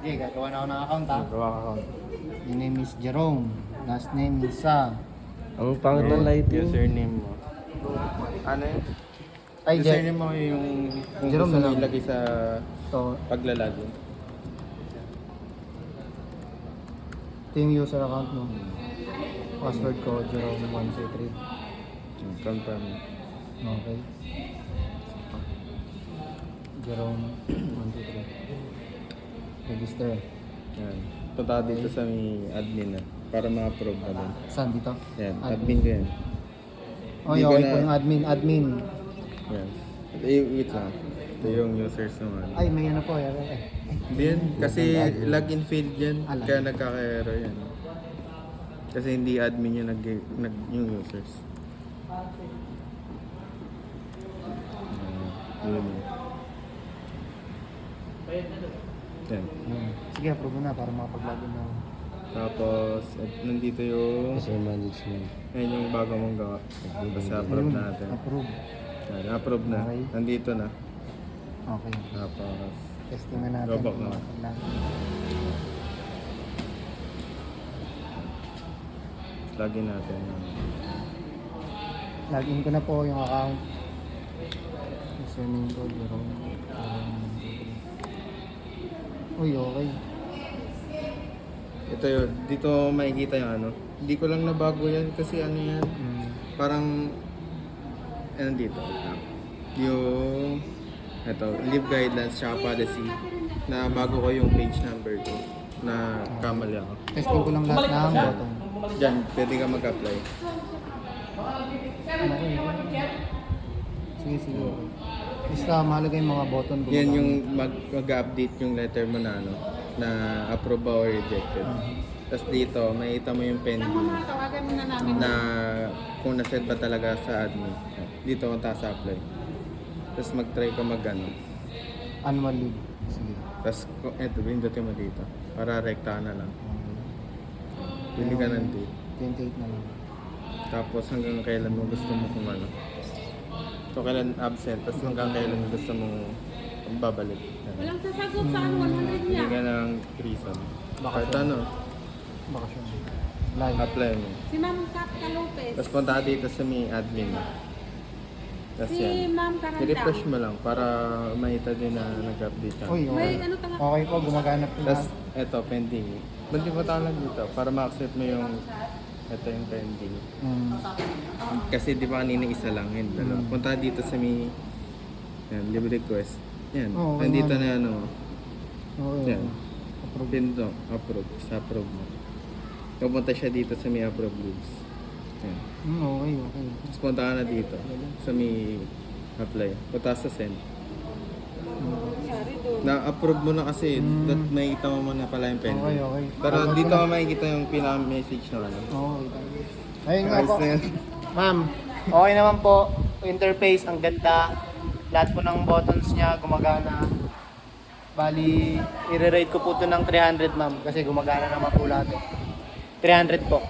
Okay, gagawa na ako ng account ha. Gawa ka account. Your name is Jerome. Last name is Sa. Ang pangit ng lighting. Username mo. Ano yun? Ay, Username mo yung kung Jerome gusto na mo lang. ilagay sa So, paglalagin. ito yung user account mo. Password ko, Jerome123. Confirm. Okay. Jerome123. Register. Yan. Punta ka dito sa may admin na para ma-approve na din. Saan dito? Yan. Admin ko yan. Oh, Hindi ko okay na- po yung admin. Yan. Wait lang. Ito yung users naman. Ay, may ano po. Hindi yan. Kasi login failed yan. Ah, login. Kaya nagkaka-error yan. Kasi hindi admin yung yung users. Yun. Yan. Sige, approve mo na para makapag-login na. Tapos, nandito yung... Kasi management. Ayan yung bago mong gawa. Basta approve Ayun, natin. approve. Yan, approve na. Okay. Nandito na. Okay. Tapos, Testing na natin. Go back na. login natin. Login ko na po yung account. Username ko, Jerome. Uy, okay. Ito yun. Dito makikita yung ano. Hindi ko lang nabago yan kasi ano yan. Parang, ano dito? Yung, ito, leave guidelines tsaka policy. Na bago ko yung page number ko. Na kamali ako. Testing ko lang lahat ng button. Diyan, pwede ka mag-apply. Okay. Sige, sige. Basta mahalaga yung mga button. Yan yung mag-update yung letter mo na ano, na approve or rejected. Tapos dito, makita mo yung pending na kung na-set ba talaga sa admin. Dito, kung taas apply. Tapos mag-try ka mag-ano. Annual leave. Sige. Tapos, eto, pindutin mo dito. Para rekta na lang. Pili ka ng date. 28 na lang. Tapos hanggang kailan mo gusto mo kung ano. So, kailan absent. Tapos hanggang kailan mo gusto mo babalik. Walang sasagot sa 100 Pili niya. ka ng reason. Baka Kahit ano, Bakasyon. Live. apply mo. Si Ma'am Kapka Lopez. Tapos punta ka dito sa may admin. Tapos Si yan. Ma'am Karantang. I-refresh mo lang para makita din na nag-update ka. Uy, okay. May ano ka nga? Okay po, gumagana po Tapos, lahat. eto, pending. Bundi pa tayo lang dito para ma-accept mo yung eto yung pending. Kasi di ba kanina isa lang, yun dalawa. Punta ka dito sa may yan, live request. Yan, Oo, okay nandito nga. na ano. Okay. Yan. Approve. Pindo, approve. Sa approve mo. Pupunta siya dito sa may approve leaves. Yan. Okay, okay. Tapos punta ka na dito sa may apply. Punta sa send. Na-approve mo na kasi that makikita mo na pala yung pending. Okay, okay. Pero dito ka makikita yung pinaka-message na ano. Okay. Ayun nga Ayos po. na yan. Ma'am, okay naman po. Interface, ang ganda. Lahat po ng buttons niya gumagana. Bali, i-rate ko po ito ng 300 ma'am kasi gumagana naman po lahat. 300 po.